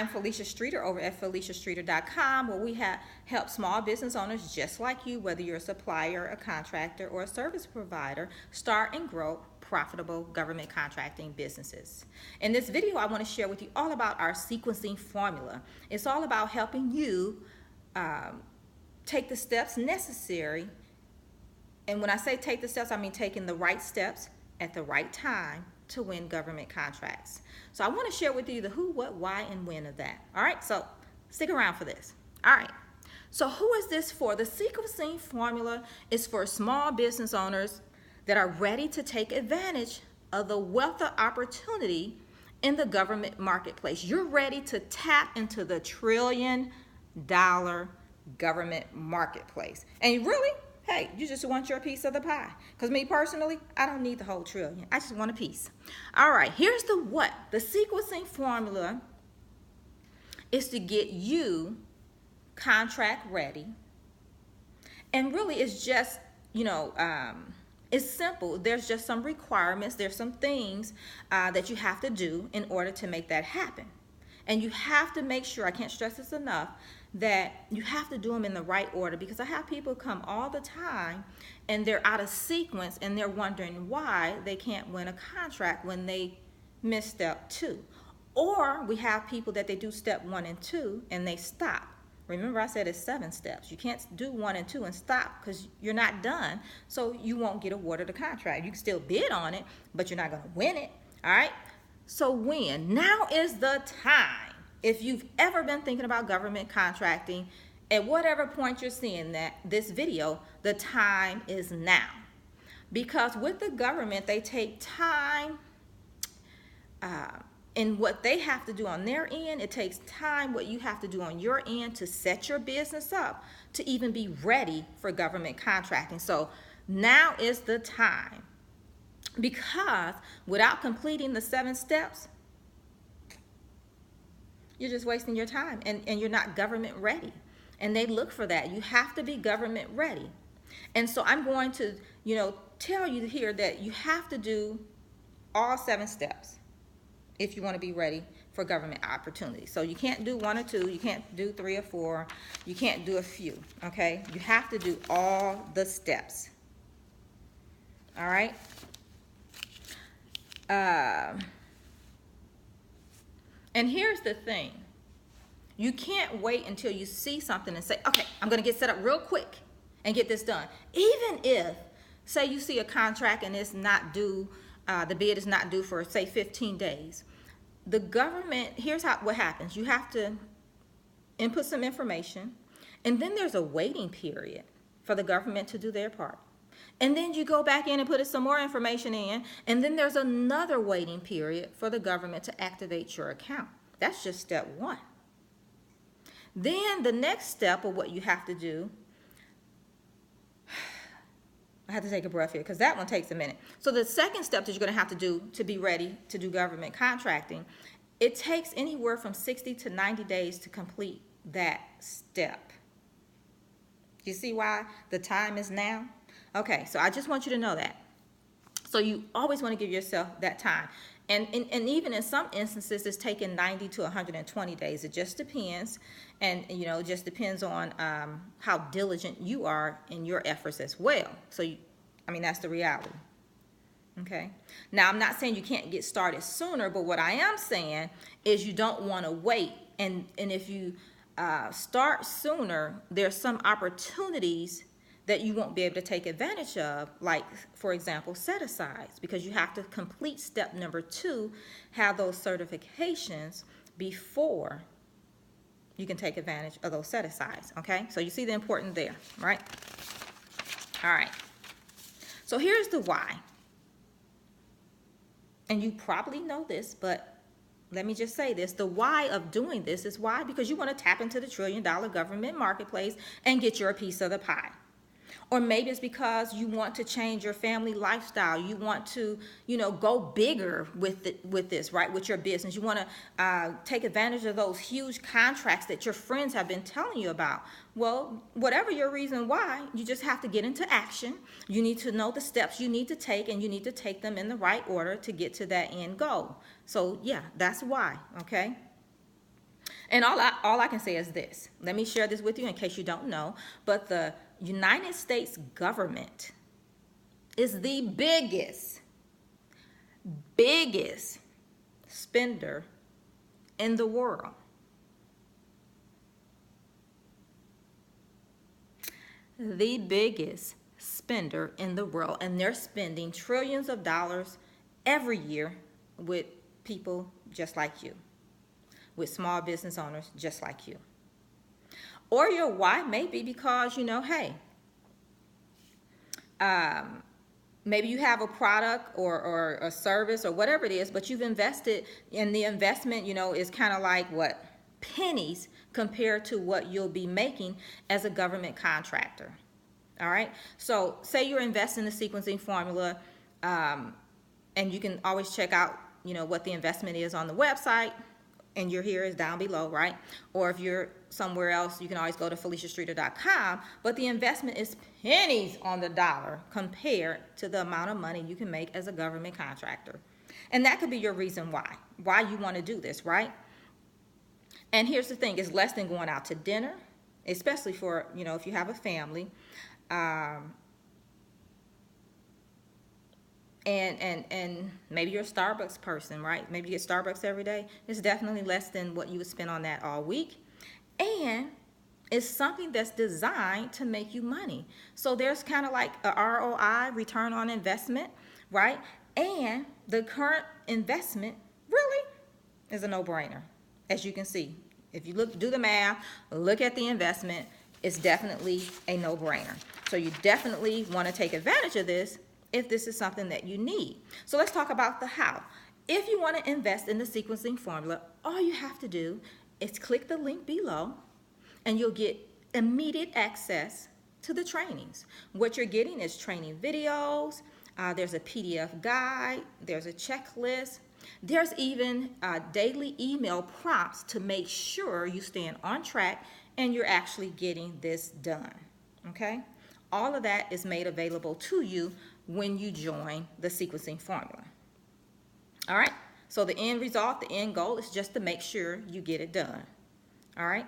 I'm Felicia Streeter over at FeliciaStreeter.com, where we help small business owners just like you, whether you're a supplier, a contractor, or a service provider, start and grow profitable government contracting businesses. In this video, I want to share with you all about our sequencing formula. It's all about helping you take the steps necessary. And when I say take the steps, I mean taking the right steps at the right time to win government contracts. So I want to share with you the who, what, why, and when of that. All right, so stick around for this. All right, so who is this for? The sequencing formula is for small business owners that are ready to take advantage of the wealth of opportunity in the government marketplace. You're ready to tap into the $1 trillion government marketplace. And really, hey, you just want your piece of the pie. Because me personally, I don't need the whole trillion. I just want a piece. All right, here's the what. The sequencing formula is to get you contract ready. And really, it's just, it's simple. There's just some requirements. There's some things that you have to do in order to make that happen. And you have to make sure, I can't stress this enough, that you have to do them in the right order, because I have people come all the time and they're out of sequence and they're wondering why they can't win a contract when they miss step 2. Or we have people that they do step 1 and 2 and they stop. Remember, I said it's 7 steps. You can't do 1 and 2 and stop because you're not done, so you won't get awarded a contract. You can still bid on it, but you're not going to win it. All right? So when? Now is the time. If you've ever been thinking about government contracting, at whatever point you're seeing this video, the time is now. Because with the government, they take time in what they have to do on their end. It takes time what you have to do on your end to set your business up to even be ready for government contracting. So now is the time. Because without completing the 7 steps, you're just wasting your time and you're not government ready. And they look for that. You have to be government ready. And so I'm going to, tell you here that you have to do all 7 steps if you want to be ready for government opportunities. So you can't do 1 or 2, you can't do 3 or 4, you can't do a few, okay? You have to do all the steps. All right? And here's the thing. You can't wait until you see something and say, okay, I'm going to get set up real quick and get this done. Even if, say you see a contract and it's not due, the bid is not due for, say, 15 days. The government, here's what happens. You have to input some information, and then there's a waiting period for the government to do their part. And then you go back in and put some more information in, and then there's another waiting period for the government to activate your account. That's just step 1. Then the next step of what you have to do, I have to take a breath here because that one takes a minute. So the second step that you're going to have to do to be ready to do government contracting, it takes anywhere from 60 to 90 days to complete that step. You see why the time is now? Okay, so I just want you to know that. So you always want to give yourself that time. And even in some instances, it's taking 90 to 120 days. It just depends. And, it just depends on how diligent you are in your efforts as well. So, that's the reality. Okay? Now, I'm not saying you can't get started sooner, but what I am saying is you don't want to wait. And if you start sooner, there's some opportunities that you won't be able to take advantage of, like, for example, set-asides, because you have to complete step number 2, have those certifications before you can take advantage of those set-asides, okay? So you see the importance there, right? All right. So here's the why. And you probably know this, but let me just say this. The why of doing this is why? Because you want to tap into the $1 trillion government marketplace and get your piece of the pie. Or maybe it's because you want to change your family lifestyle. You want to, go bigger with this, right, with your business. You want to take advantage of those huge contracts that your friends have been telling you about. Well, whatever your reason why, you just have to get into action. You need to know the steps you need to take, and you need to take them in the right order to get to that end goal. So, yeah, that's why, okay? And all I can say is this. Let me share this with you in case you don't know. But the United States government is the biggest spender in the world. The biggest spender in the world. And they're spending trillions of dollars every year with people just like you, with small business owners just like you. Or your why may be because, hey, maybe you have a product or a service or whatever it is, but you've invested, and the investment, is kind of like what? Pennies compared to what you'll be making as a government contractor. All right? So say you're investing in the sequencing formula, and you can always check out, what the investment is on the website, and your here is down below, right? Or if you're somewhere else, you can always go to FeliciaStreeter.com, but the investment is pennies on the dollar compared to the amount of money you can make as a government contractor. And that could be your reason why you want to do this, right? And here's the thing, it's less than going out to dinner, especially for, if you have a family. And maybe you're a Starbucks person, right? Maybe you get Starbucks every day. It's definitely less than what you would spend on that all week. And it's something that's designed to make you money. So there's kind of like a ROI, return on investment, right? And the current investment really is a no-brainer. As you can see, if you do the math, look at the investment, it's definitely a no-brainer. So you definitely want to take advantage of this if this is something that you need. So let's talk about the how. If you want to invest in the sequencing formula, all you have to do is click the link below and you'll get immediate access to the trainings. What you're getting is training videos, there's a PDF guide, there's a checklist, there's even daily email prompts to make sure you stand on track and you're actually getting this done, okay? All of that is made available to you when you join the sequencing formula. All right, so the end result, the end goal is just to make sure you get it done. All right.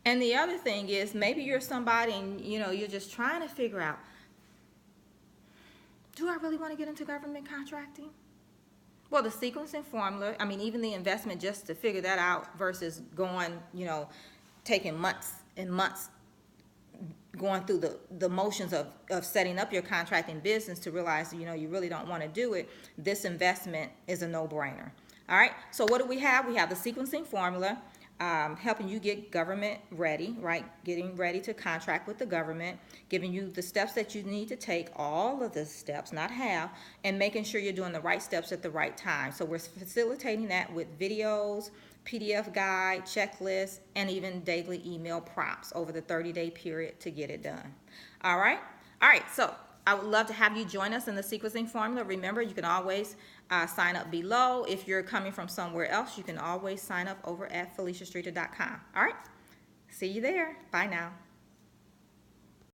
And the other thing is, maybe you're somebody and you're just trying to figure out, do I really want to get into government contracting? Well, the sequencing formula, even the investment just to figure that out versus going, taking months and months going through the motions of setting up your contracting business to realize, you really don't want to do it. This investment is a no-brainer. All right. So what do we have? We have the sequencing formula, helping you get government ready, right? Getting ready to contract with the government, giving you the steps that you need to take, all of the steps, not half, and making sure you're doing the right steps at the right time. So we're facilitating that with videos, PDF guide, checklist, and even daily email prompts over the 30-day period to get it done. All right? All right, so I would love to have you join us in the sequencing formula. Remember, you can always sign up below. If you're coming from somewhere else, you can always sign up over at FeliciaStreeter.com. All right? See you there. Bye now.